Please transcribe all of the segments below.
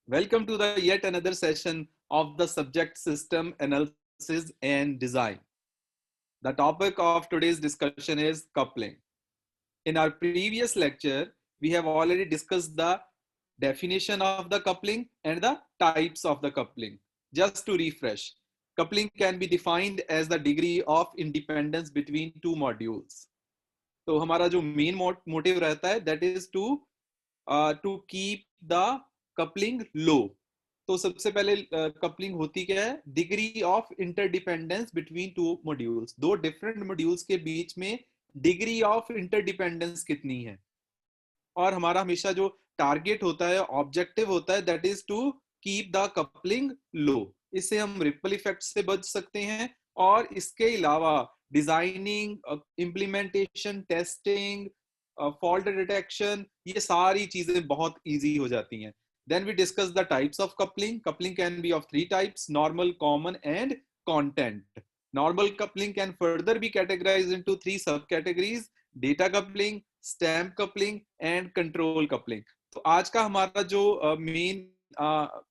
Welcome to the yet another session of the subject system analysis and design. The topic of today's discussion is coupling. In our previous lecture, we have already discussed the definition of the coupling and the types of the coupling. Just to refresh, coupling can be defined as the degree of independence between two modules. तो हमारा जो main motive रहता है that is to keep the coupling low. तो सबसे पहले coupling होती क्या है? Degree of interdependence between two modules, दो डिफरेंट मॉड्यूल्स के बीच में डिग्री ऑफ इंटरडिपेंडेंस कितनी है. और हमारा हमेशा जो टारगेट होता है, ऑब्जेक्टिव होता है, that is to keep the coupling low. इससे हम रिपल इफेक्ट से बच सकते हैं और इसके अलावा designing, implementation, testing, fault detection, ये सारी चीजें बहुत इजी हो जाती हैं. Then we discuss the types of coupling. Coupling can be of three types: normal, common, and content. Normal coupling can further be categorized into three subcategories: data coupling, stamp coupling, and control coupling. तो आज का हमारा जो main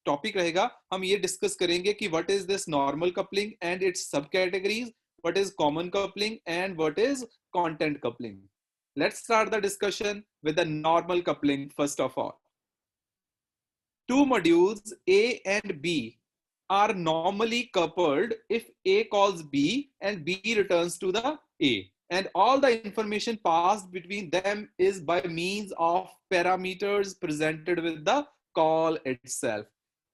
topic रहेगा, हम ये discuss करेंगे कि what is this normal coupling and its subcategories, what is common coupling, and what is content coupling. Let's start the discussion with the normal coupling first of all. Two modules A and B are normally coupled if A calls B and B returns to the A, and all the information passed between them is by means of parameters presented with the call itself.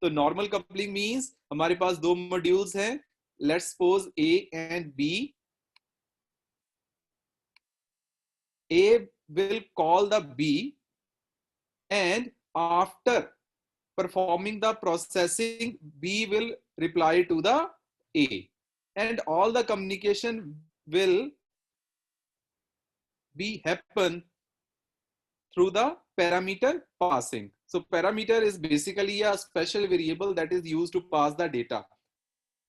तो normal coupling means हमारे पास दो modules हैं. Let's suppose A and B. A will call the B, and after performing the processing, B will reply to the A, and all the communication will be happen through the parameter passing. So parameter is basically a special variable that is used to pass the data.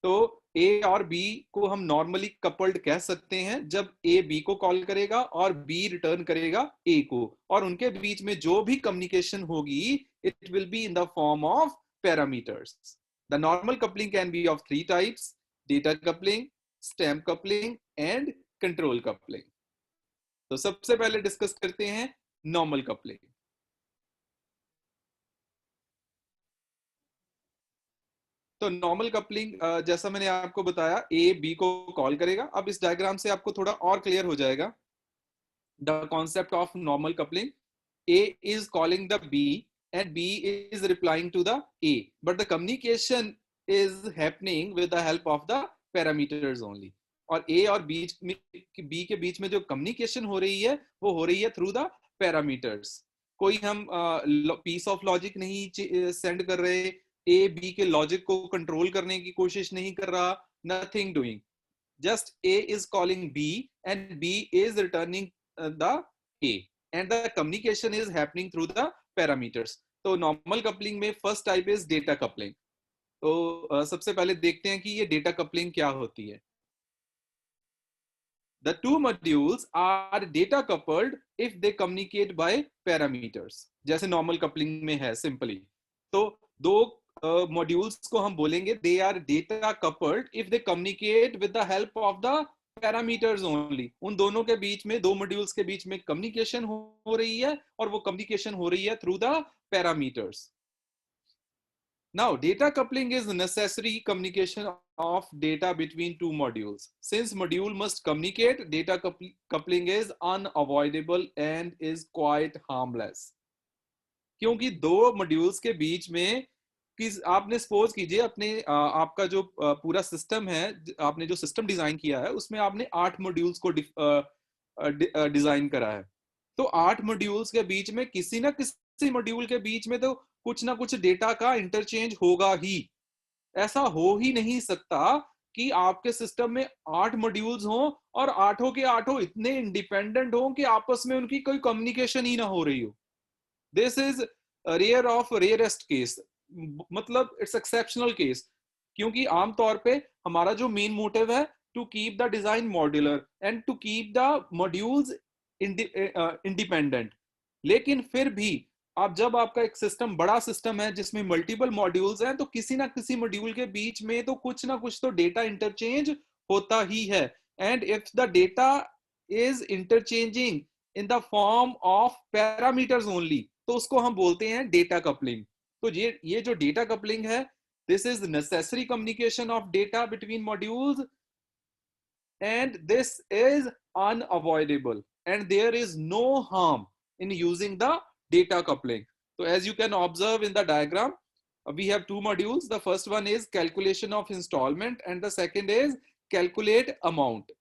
तो A और B को हम normally coupled कह सकते हैं जब A B को call करेगा और B रिटर्न करेगा A को, और उनके बीच में जो भी कम्युनिकेशन होगी it will be in the form of parameters. The normal coupling can be of three types: data coupling, stamp coupling, and control coupling. तो सबसे पहले डिस्कस करते हैं नॉर्मल कपलिंग. तो नॉर्मल कपलिंग जैसा मैंने आपको बताया, ए बी को कॉल करेगा. अब इस डायग्राम से आपको थोड़ा और क्लियर हो जाएगा the concept of normal coupling. A is calling the B and B is replying to the A, but the communication is happening with the help of the parameters only. और A और B के बीच में जो communication हो रही है वो हो रही है through the parameters. कोई हम piece of logic नहीं send कर रहे, A B के logic को control करने की कोशिश नहीं कर रहा, nothing doing. Just A is calling B and B is returning the A, and the communication is happening through the parameters. तो नॉर्मल कपलिंग में first type is data coupling. तो सबसे पहले देखते हैं कि ये डेटा कपलिंग क्या होती है. The two modules are data coupled if they communicate by parameters. जैसे नॉर्मल कपलिंग में है सिंपली. तो दो modules को हम बोलेंगे they are data coupled if they communicate with the help of the parameters only. उन दोनों के बीच में, दो modules के बीच में communication हो रही है और वो communication हो रही है through the parameters. Now, data coupling is necessary communication of data between two modules. Since module must communicate, data coupling is unavoidable and is quite harmless. क्योंकि दो modules के बीच में आपने सपोज कीजिए अपने आपका जो पूरा सिस्टम है, आपने जो सिस्टम डिजाइन किया है उसमें आपने 8 मॉड्यूल्स को डिजाइन करा है. तो 8 मॉड्यूल्स के बीच में किसी ना किसी मॉड्यूल के बीच में तो कुछ ना कुछ डेटा का इंटरचेंज होगा ही. ऐसा हो ही नहीं सकता कि आपके सिस्टम में 8 मॉड्यूल्स हों और आठों के आठों इतने इंडिपेंडेंट हों कि आपस में उनकी कोई कम्युनिकेशन ही ना हो रही हो. This is rare of rarest case, मतलब इट्स एक्सेप्शनल केस. क्योंकि आमतौर पे हमारा जो मेन मोटिव है to keep the design modular and to keep the modules independent. लेकिन फिर भी आप जब आपका एक सिस्टम बड़ा सिस्टम है जिसमें मल्टीपल मॉड्यूल्स हैं, तो किसी ना किसी मॉड्यूल के बीच में तो कुछ ना कुछ तो डेटा इंटरचेंज होता ही है. And if the data is interchanging in the form of parameters only, तो उसको हम बोलते हैं डेटा कपलिंग. तो ये जो डेटा कपलिंग है, this is necessary communication of data between modules, and this is unavoidable, and there is no harm in using the data coupling. So as you can observe in the diagram, we have two modules. The first one is calculation of installment and the second is calculate amount.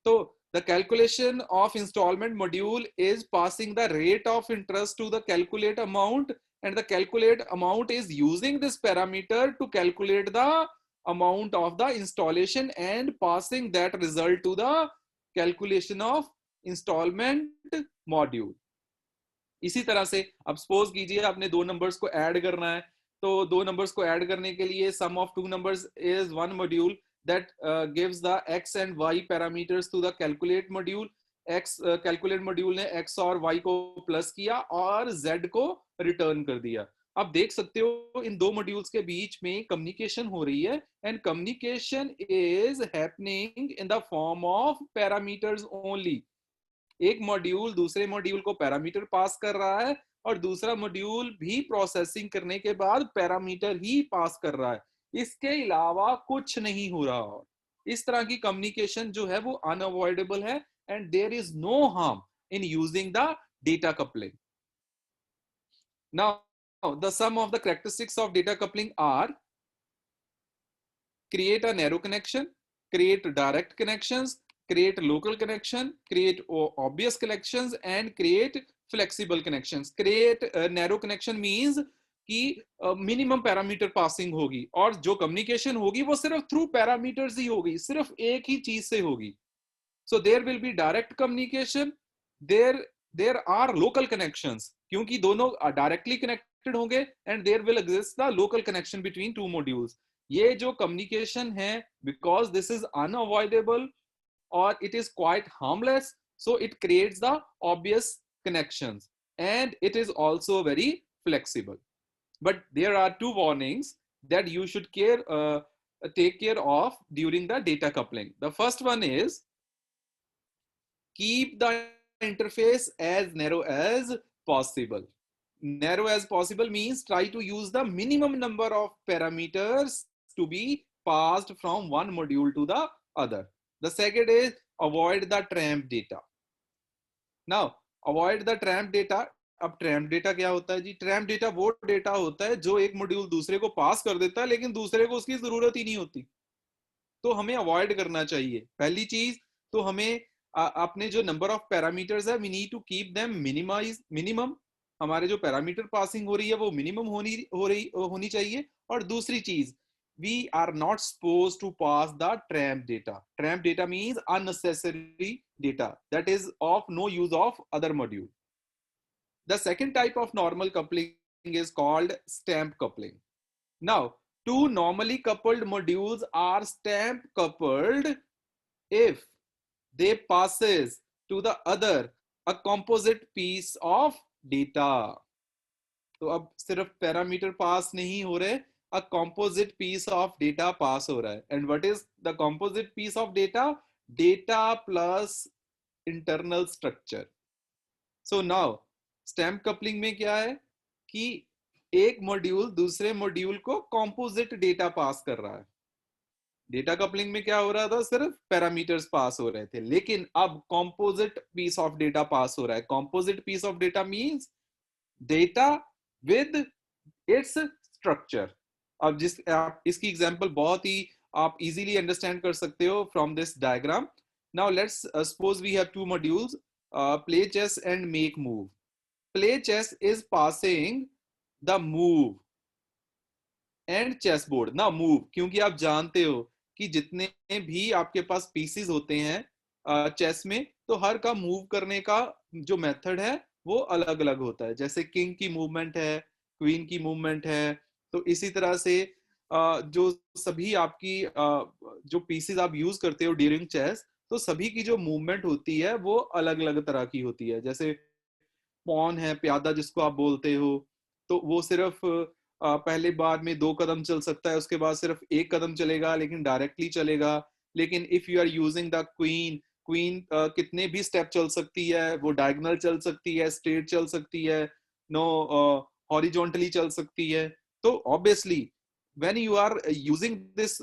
So the calculation of installment module is passing the rate of interest to the calculate amount, and the calculate amount is using this parameter to calculate the amount of the installation and passing that result to the calculation of installment module. इसी तरह से अब suppose कीजिए आपने दो numbers को add करना है, तो दो नंबर्स को ऐड करने के लिए sum of two numbers is one module that gives the x and y parameters to the calculate module. x calculate module ने x और y को प्लस किया और z को रिटर्न कर दिया. आप देख सकते हो इन दो मॉड्यूल्स के बीच में कम्युनिकेशन हो रही है, and communication is happening in the form of parameters only. एक मॉड्यूल दूसरे मॉड्यूल को पैरामीटर पास कर रहा है और दूसरा मॉड्यूल भी प्रोसेसिंग करने के बाद पैरामीटर ही पास कर रहा है, इसके अलावा कुछ नहीं हो रहा. और इस तरह की कम्युनिकेशन जो है वो अनअवॉइडेबल है, and there is no harm in using the data coupling. Now the sum of the characteristics of data coupling are create a narrow connection, create direct connections, create local connection, create obvious connections, and create flexible connections. Create narrow connection means कि minimum parameter passing होगी और जो communication होगी वो सिर्फ through parameters ही होगी, सिर्फ एक ही चीज से होगी. So there will be direct communication, there are local connections क्योंकि दोनों डायरेक्टली कनेक्टेड होंगे, and there will exist the local connection between two modules. ये जो कम्युनिकेशन है, बिकॉज दिस इज अनअवॉइडेबल और it is quite harmless, so it creates the obvious connections and it is also very flexible. But there are two warnings that you should take care of during the data coupling. The first one is keep the interface as narrow as possible. Narrow as possible means try to use the minimum number of parameters to be passed from one module to the other. The second is avoid the tramp data. Now avoid the tramp data. अब tramp data क्या होता है जी? Tramp data वो data होता है जो एक module दूसरे को पास कर देता है लेकिन दूसरे को उसकी जरूरत ही नहीं होती, तो हमें अवॉइड करना चाहिए. पहली चीज तो हमें अपने जो नंबर ऑफ पैरामीटर्स है, we need to keep them minimum. हमारे जो पैरामीटर पासिंग हो रही है वो मिनिमम होनी चाहिए. और दूसरी चीज, we are not supposed to pass the tramp data. Tramp data means unnecessary data that is of no use of other module. The second type of normal coupling is called stamp coupling. Now, two normally coupled modules are stamp coupled if they passes to the other a composite piece of data. तो अब सिर्फ parameter pass नहीं हो रहे, a composite piece of data पास हो रहा है. And what is the composite piece of data? Data plus internal structure. So now stamp coupling में क्या है कि एक मॉड्यूल दूसरे मॉड्यूल को कॉम्पोजिट डेटा पास कर रहा है. डेटा कपलिंग में क्या हो रहा था? सिर्फ पैरामीटर्स पास हो रहे थे, लेकिन अब composite piece of data pass हो रहा है. Composite piece of data means data with its structure. अब आप इसकी एग्जांपल बहुत ही आप इजीली अंडरस्टैंड कर सकते हो from this diagram. Now let's suppose we have two modules, play chess and make move. Play chess is passing the move and chessboard. Now move, क्योंकि आप जानते हो कि जितने भी आपके पास पीसेस होते हैं चेस में, तो हर का मूव करने का जो मेथड है वो अलग अलग होता है. जैसे किंग की मूवमेंट है, क्वीन की मूवमेंट है, तो इसी तरह से जो सभी आपकी जो पीसेस आप यूज करते हो ड्यूरिंग चेस, तो सभी की जो मूवमेंट होती है वो अलग अलग तरह की होती है. जैसे पॉन है, प्यादा जिसको आप बोलते हो, तो वो सिर्फ पहले बार में 2 कदम चल सकता है, उसके बाद सिर्फ 1 कदम चलेगा, लेकिन डायरेक्टली चलेगा। लेकिन if you are using the queen, queen कितने भी स्टेप चल सकती है, वो डायगोनल चल सकती है, स्ट्रेट चल सकती है, नो हॉरिजॉन्टली चल सकती है। तो obviously when you are using this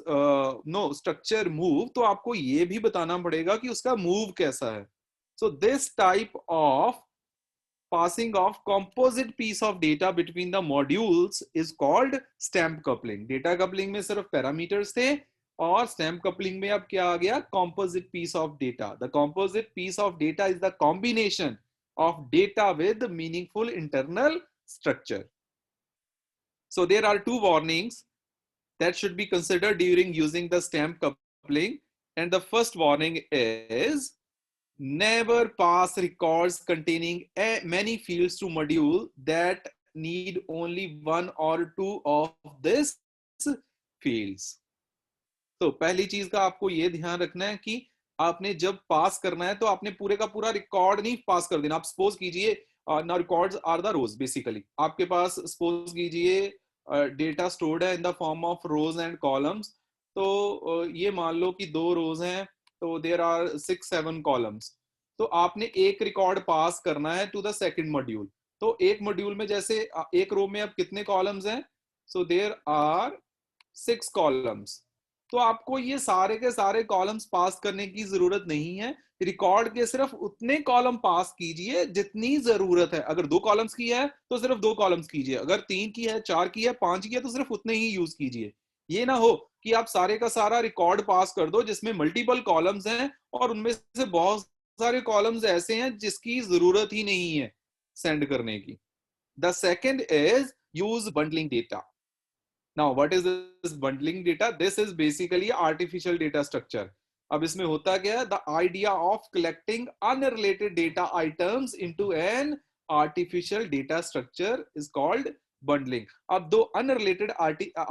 no structure move, तो आपको ये भी बताना पड़ेगा कि उसका मूव कैसा है। so this type of passing of composite piece of data between the modules is called stamp coupling। data coupling में सिर्फ parameters थे, और stamp coupling में अब क्या आ गया, composite piece of data। the composite piece of data is the combination of data with meaningful internal structure। so there are two warnings that should be considered during using the stamp coupling. And the first warning is never pass records containing many fields to module that need only one or two of this fields। तो पहली चीज का आपको ये ध्यान रखना है कि आपने जब पास करना है तो आपने पूरे का पूरा रिकॉर्ड नहीं पास कर देना। आप सपोज कीजिए, ना records are the rows, basically आपके पास सपोज कीजिए डेटा स्टोर्ड है in the form of rows and columns. तो ये मान लो कि 2 रोज हैं, तो देयर आर 6-7 कॉलम्स। तो आपने एक रिकॉर्ड पास करना है टू द सेकंड मॉड्यूल। तो एक मॉड्यूल में जैसे एक रो में अब कितने कॉलम्स हैं, सो देयर आर 6 कॉलम्स। तो आपको ये सारे के सारे कॉलम्स पास करने की जरूरत नहीं है। रिकॉर्ड के सिर्फ उतने कॉलम पास कीजिए जितनी जरूरत है। अगर 2 कॉलम्स की है तो सिर्फ 2 कॉलम्स कीजिए, अगर 3 की है, 4 की है, 5 की है, तो सिर्फ उतने ही यूज कीजिए। ये ना हो कि आप सारे का सारा रिकॉर्ड पास कर दो जिसमें मल्टीपल कॉलम्स हैं और उनमें से बहुत सारे कॉलम्स ऐसे हैं जिसकी जरूरत ही नहीं है सेंड करने की। The second is use bundling data. Now, what is this bundling data? This is basically artificial data structure. अब इसमें होता क्या है? The idea of collecting unrelated data items into an artificial data structure is called bundling। अब 2 unrelated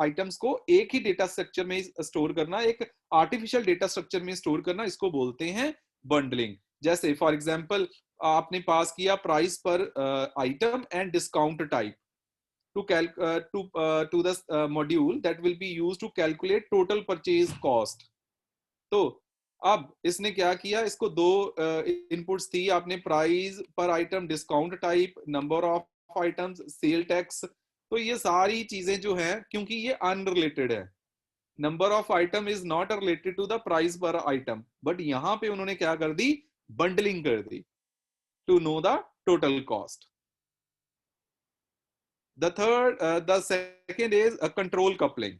items को एक ही data structure में store करना, एक artificial data structure में स्टोर करना, इसको बोलते हैं bundling। जैसे फॉर एग्जाम्पल आपने पास किया price per item and discount type to the module that will be used to calculate total purchase cost। तो अब इसने क्या किया, इसको 2 इनपुट्स थी, आपने price per item, discount type, number of items, sale tax. तो ये सारी चीजें जो हैं, क्योंकि ये अनरिलेटेड है, number of item is not related to the price per item, but यहां पे उन्होंने क्या कर दी, बंडलिंग कर दी to know the total cost. The second is a control coupling।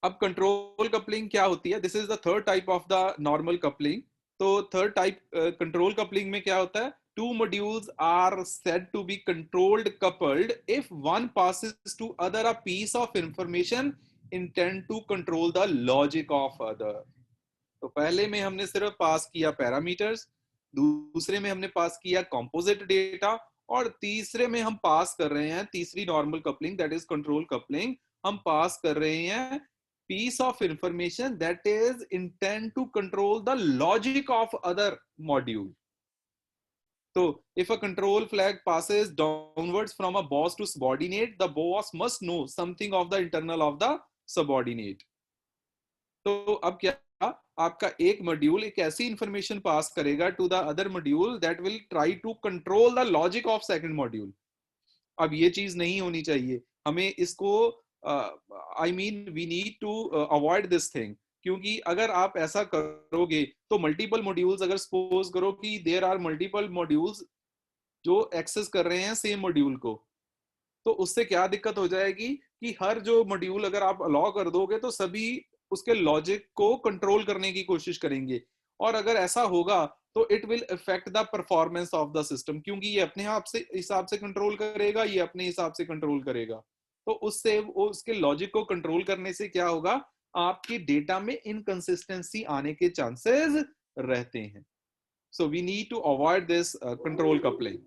अब कंट्रोल कपलिंग क्या होती है? This is the third type of the normal coupling. तो थर्ड टाइप कंट्रोल कपलिंग में क्या होता है? Two modules are said to be controlled coupled if one passes to other a piece of information intend to control the logic of other। तो पहले में हमने सिर्फ पास किया पैरामीटर्स, दूसरे में हमने पास किया कंपोजिट डेटा, और तीसरे में हम पास कर रहे हैं, तीसरी normal coupling that is control coupling, हम पास कर रहे हैं piece of information that is intend to control the logic of other module। So if a control flag passes downwards from a boss to subordinate, the boss must know something of the internal of the subordinate। तो अब क्या, आपका एक module एक ऐसी information pass करेगा to the other module that will try to control the logic of second module. अब ये चीज नहीं होनी चाहिए, हमें इसको I mean we need to avoid this thing. क्योंकि अगर आप ऐसा करोगे तो मल्टीपल मॉड्यूल्स, अगर सपोज करो कि देयर आर मल्टीपल मॉड्यूल्स जो एक्सेस कर रहे हैं सेम मॉड्यूल को, तो उससे क्या दिक्कत हो जाएगी कि हर जो मॉड्यूल अगर आप अलाउ कर दोगे तो सभी उसके लॉजिक को कंट्रोल करने की कोशिश करेंगे, और अगर ऐसा होगा तो it will affect the performance of the system, क्योंकि ये अपने आप से हिसाब से कंट्रोल करेगा, ये अपने हिसाब से कंट्रोल करेगा। तो उससे उसके लॉजिक को कंट्रोल करने से क्या होगा, आपके डेटा में इनकंसिस्टेंसी आने के चांसेस रहते हैं। So we need to avoid this control coupling.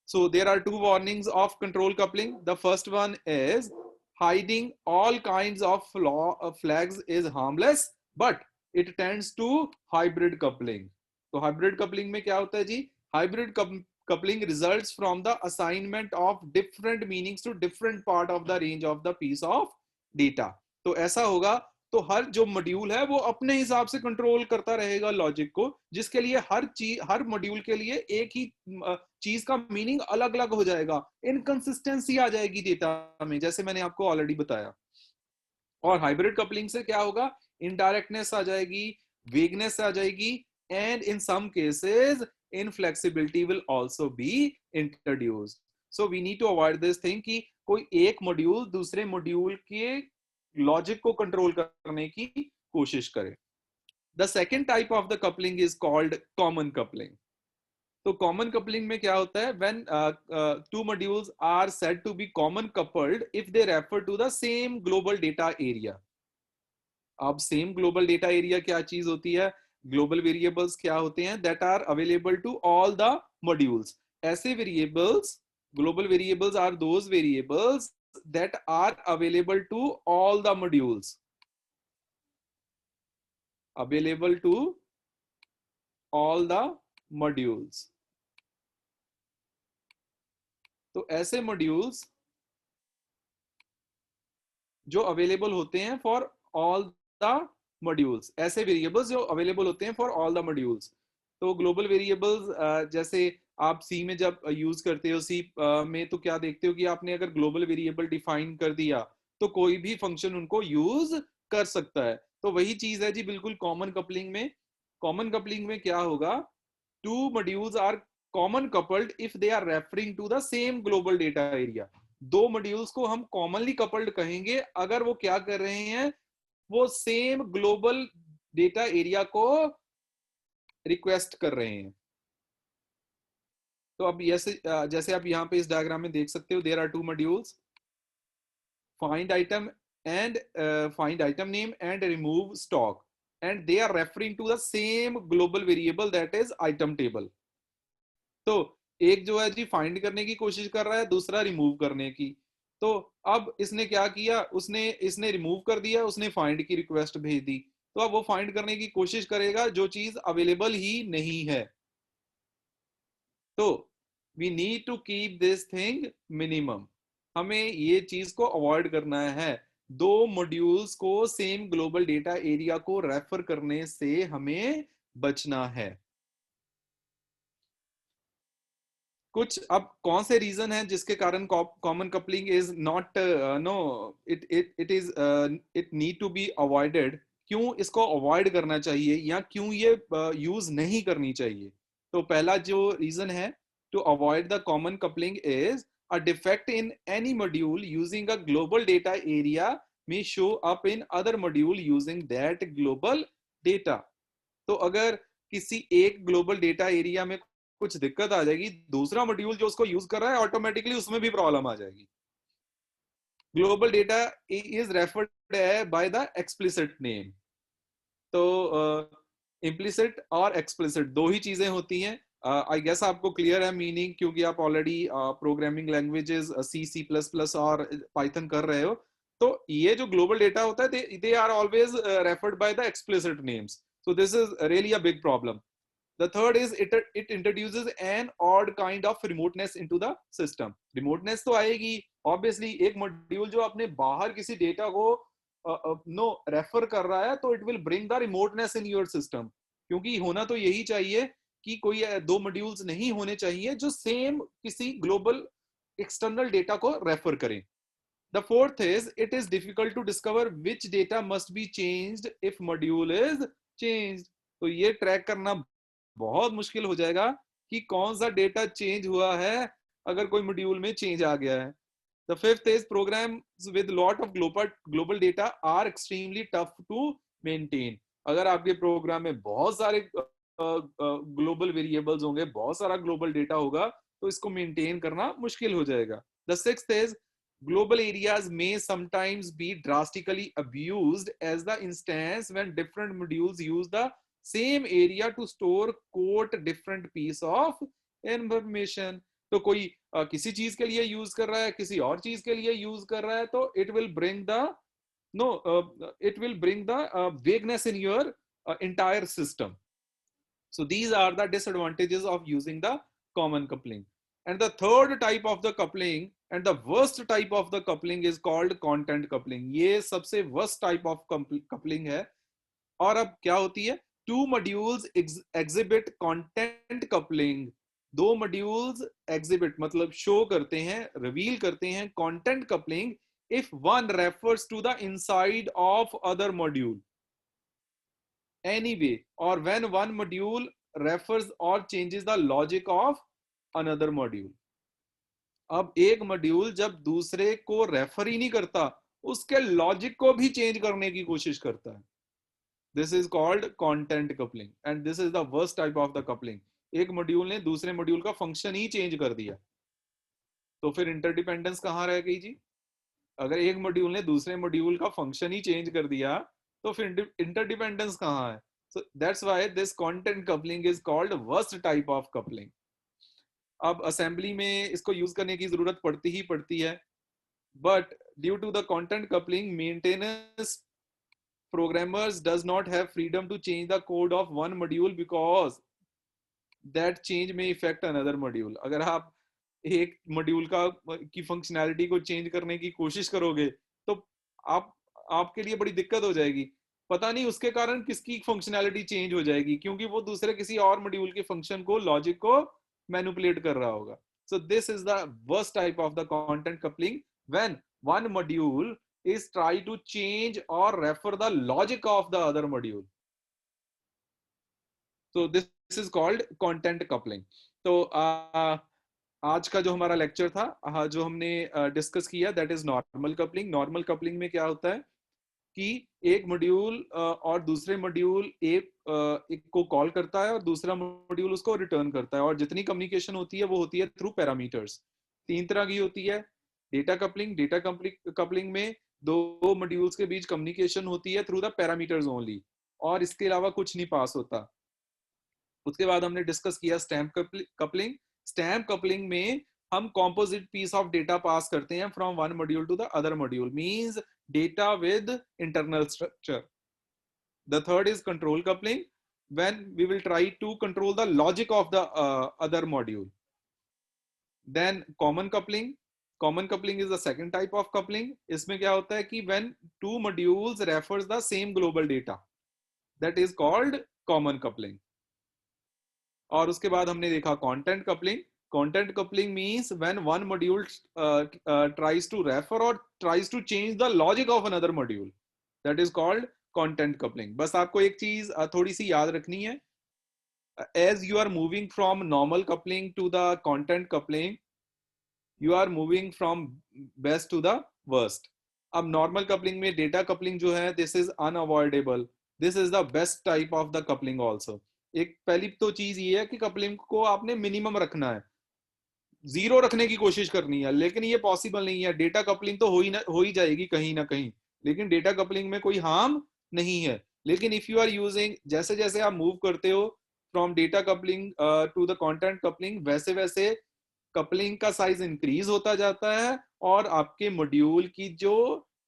So there are 2 warnings of control coupling। The first one is hiding all kinds of flags is harmless, but it tends to hybrid coupling। तो hybrid coupling में क्या होता है जी, Hybrid coupling results from the assignment of different meanings to different part of the range of the piece of data. तो ऐसा होगा तो हर जो मॉड्यूल है वो अपने हिसाब से कंट्रोल करता रहेगा लॉजिक को, जिसके लिए हर मॉड्यूल के लिए एक ही चीज का मीनिंग अलग अलग हो जाएगा, इनकंसिस्टेंसी आ जाएगी डेटा में, जैसे मैंने आपको ऑलरेडी बताया। और हाइब्रिड कपलिंग से क्या होगा, इनडायरेक्टनेस आ जाएगी, वेगनेस आ जाएगी, and in some cases inflexibility will also be introduced. So we need to avoid this thing कि कोई एक मॉड्यूल दूसरे मॉड्यूल के लॉजिक को कंट्रोल करने की कोशिश करे। The second type of the coupling is called common coupling. तो common coupling में क्या होता है, when two modules are said to be common coupled if they refer to the same global data area. अब सेम ग्लोबल डेटा एरिया क्या चीज होती है, ग्लोबल वेरिएबल्स क्या होते हैं, that are available to all the modules. ऐसे variables, global variables are those variables that are available to all the modules, available to all the modules. तो ऐसे मॉड्यूल्स जो अवेलेबल होते हैं फॉर ऑल द मॉड्यूल्स, ऐसे variables जो available होते हैं फॉर ऑल द मॉड्यूल्स। तो ग्लोबल वेरिएबल्स जैसे आप सी में जब यूज करते हो, सी में तो क्या देखते हो कि आपने अगर ग्लोबल वेरिएबल डिफाइन कर दिया तो कोई भी फंक्शन उनको यूज कर सकता है। तो वही चीज है जी बिल्कुल कॉमन कपलिंग में। कॉमन कपलिंग में क्या होगा, two modules are common coupled if they are referring to the same global data area. दो मॉड्यूल्स को हम कॉमनली कपल्ड कहेंगे अगर वो क्या कर रहे हैं, वो सेम ग्लोबल डेटा एरिया को रिक्वेस्ट कर रहे हैं। तो अब जैसे आप यहाँ पे इस डायग्राम में देख सकते हो, there are two modules, find item and find item name and remove stock, and they are referring to the same global variable that is item table. तो एक जो है जी फाइंड करने की कोशिश कर रहा है, दूसरा रिमूव करने की। तो अब इसने क्या किया, इसने रिमूव कर दिया, उसने फाइंड की रिक्वेस्ट भेज दी। तो अब वो फाइंड करने की कोशिश करेगा जो चीज अवेलेबल ही नहीं है। तो we need to keep this thing minimum, हमें ये चीज को अवॉइड करना है। दो मॉड्यूल्स को सेम ग्लोबल डेटा एरिया को रेफर करने से हमें बचना है। कुछ अब कौन से रीजन है जिसके कारण common coupling is not no it is it need to be avoided, क्यों इसको अवॉइड करना चाहिए या क्यों ये यूज नहीं करनी चाहिए। तो पहला जो रीजन है to avoid the common coupling is a defect in any module using a global data area may show up in other module using that global data। तो अगर किसी एक ग्लोबल डेटा एरिया में कुछ दिक्कत आ जाएगी, दूसरा मॉड्यूल जो उसको यूज कर रहा है ऑटोमेटिकली उसमें भी प्रॉब्लम आ जाएगी। Global data is referred by the explicit name. तो इम्प्लिसिट और एक्सप्लिसिट दो ही चीजें होती हैं। आई गेस आपको क्लियर है मीनिंग, क्योंकि आप ऑलरेडी प्रोग्रामिंग लैंग्वेजेस सी, सी प्लस प्लस और पाइथन कर रहे हो। तो ये जो ग्लोबल डेटा होता है, they are always referred by the explicit names. So this is really a big problem. The third is it introduces an odd kind of remoteness into the system. Remoteness तो आएगी obviously, एक module जो अपने बाहर किसी data को refer कर रहा है तो it will bring the remoteness in your system। क्योंकि होना तो यही चाहिए कि कोई दो मॉड्यूल्स नहीं होने चाहिए जो सेम किसी ग्लोबल एक्सटर्नल डेटा को रेफर करें। The fourth is it is difficult to discover which data must be changed if module is changed। तो ये ट्रैक करना बहुत मुश्किल हो जाएगा कि कौन सा डेटा चेंज हुआ है अगर कोई मॉड्यूल में चेंज आ गया है। The fifth is programs with lot of global data are extremely tough to maintain। अगर आपके प्रोग्राम में बहुत सारे ग्लोबल वेरिएबल्स होंगे, बहुत सारा ग्लोबल डेटा होगा, तो इसको मेंटेन करना मुश्किल हो जाएगा। The sixth is global areas may sometimes be drastically abused as the instance when different modules use the same area to store quote different piece of information। तो कोई किसी चीज के लिए यूज कर रहा है, किसी और चीज के लिए यूज कर रहा है, तो it will bring the it will bring the vagueness in your entire system। So these are the disadvantages of using the common coupling. And the third type of the coupling and the worst type of the coupling is called content coupling. ये सबसे worst type of coupling है. और अब क्या होती है? Two modules exhibit content coupling. दो modules exhibit मतलब show करते हैं, reveal करते हैं content coupling if one refers to the inside of other module anyway, or when one module refers or changes the logic of another module. अब एक module जब दूसरे को रेफर ही नहीं करता, उसके लॉजिक को भी चेंज करने की कोशिश करता है. This is called content coupling and this is the worst type of the coupling. एक मॉड्यूल ने दूसरे मॉड्यूल का फंक्शन ही चेंज कर दिया, तो फिर इंटरडिपेंडेंस कहां रह गई जी? अगर एक मॉड्यूल ने दूसरे मॉड्यूल का फंक्शन ही चेंज कर दिया तो फिर इंटरडिपेंडेंस कहां है? So that's why this content coupling is called worst type of coupling. अब असेंबली में इसको यूज करने की जरूरत पड़ती ही पड़ती है, but due to the content coupling, maintenance programmers does not have freedom to change the code of one module because that change may affect another module. अगर आप एक मॉड्यूल का की फंक्शनैलिटी को चेंज करने की कोशिश करोगे तो आपके लिए बड़ी दिक्कत हो जाएगी. पता नहीं उसके कारण किसकी फंक्शनैलिटी चेंज हो जाएगी, क्योंकि वो दूसरे किसी और मॉड्यूल के फंक्शन को, लॉजिक को मैनिपुलेट कर रहा होगा. So this is the worst type of the content coupling when one module is try to change or refer the logic of the other module. So this is called content coupling. तो आज का जो हमारा lecture था, जो हमने discuss किया, that is normal coupling. Normal coupling में क्या होता है कि एक मॉड्यूल और दूसरे मॉड्यूल एक को कॉल करता है और दूसरा मॉड्यूल उसको रिटर्न करता है, और जितनी कम्युनिकेशन होती है वो होती है थ्रू पैरामीटर्स. तीन तरह की होती है. Data coupling. डेटा कपलिंग में दो मॉड्यूल्स के बीच कम्युनिकेशन होती है थ्रू द पैरामीटर्स ओनली, और इसके अलावा कुछ नहीं पास होता. उसके बाद हमने डिस्कस किया स्टैम्प कपलिंग. स्टैम्प कपलिंग में हम composite piece of data pass करते हैं from one module to the other module, means data with internal structure. The third is control coupling, when we will try to control the logic of the other module. Then common coupling. Common coupling is the second type of coupling. इसमें क्या होता है कि when two modules refers the same global data, that is called common coupling. और उसके बाद हमने देखा content coupling. Content coupling means when one module tries to refer or tries to change the logic of another module. That is called content coupling. बस आपको एक चीज थोड़ी सी याद रखनी है. As you are moving from normal coupling to the content coupling, you are moving from best to the worst. अब normal coupling में data coupling जो है, this is unavoidable. This is the best type of the coupling also. एक पहली तो चीज ये है कि कपलिंग को आपने मिनिमम रखना है, जीरो रखने की कोशिश करनी है, लेकिन ये पॉसिबल नहीं है. डेटा कपलिंग तो हो ही जाएगी कहीं ना कहीं, लेकिन डेटा कपलिंग में कोई हार्म नहीं है. लेकिन इफ यू आर यूजिंग, जैसे जैसे आप मूव करते हो from data coupling to the content coupling, वैसे वैसे कपलिंग का साइज इंक्रीज होता जाता है और आपके मॉड्यूल की जो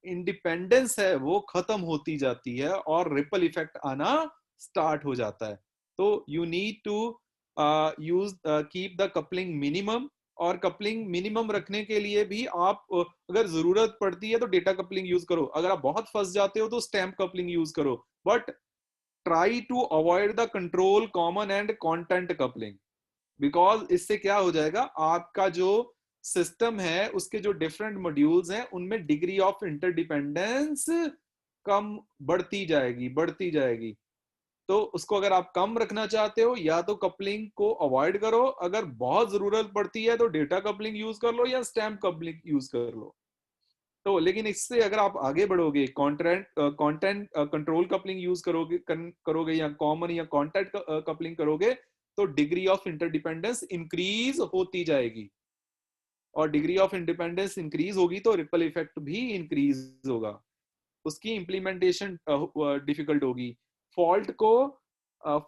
इंडिपेंडेंस है वो खत्म होती जाती है और रिपल इफेक्ट आना स्टार्ट हो जाता है. तो you need to use keep the coupling minimum. और कपलिंग मिनिमम रखने के लिए भी आप अगर जरूरत पड़ती है तो डेटा कपलिंग यूज करो, अगर आप बहुत फंस जाते हो तो स्टैम्प कपलिंग यूज करो, but try to avoid the control, common and content coupling. Because इससे क्या हो जाएगा, आपका जो सिस्टम है उसके जो डिफरेंट मॉड्यूल्स हैं उनमें डिग्री ऑफ इंटरडिपेंडेंस कम बढ़ती जाएगी. तो उसको अगर आप कम रखना चाहते हो, या तो कपलिंग को अवॉइड करो, अगर बहुत जरूरत पड़ती है तो डेटा कपलिंग यूज कर लो या स्टैम्प कपलिंग यूज कर लो. तो लेकिन इससे अगर आप आगे बढ़ोगे, कंटेंट कंट्रोल कपलिंग यूज करोगे या कॉमन या कंटेंट कपलिंग करोगे, तो डिग्री ऑफ इंटरडिपेंडेंस इंक्रीज होती जाएगी, और डिग्री ऑफ इंडिपेंडेंस इंक्रीज होगी तो रिपल इफेक्ट भी इंक्रीज होगा. उसकी इंप्लीमेंटेशन डिफिकल्ट होगी, फॉल्ट को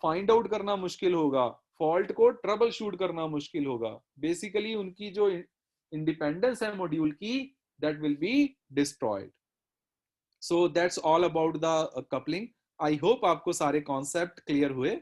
फाइंड आउट करना मुश्किल होगा, फॉल्ट को ट्रबल शूट करना मुश्किल होगा. बेसिकली उनकी जो इंडिपेंडेंस है मॉड्यूल की, that will be destroyed. So that's all about the coupling. I hope आपको सारे कॉन्सेप्ट क्लियर हुए.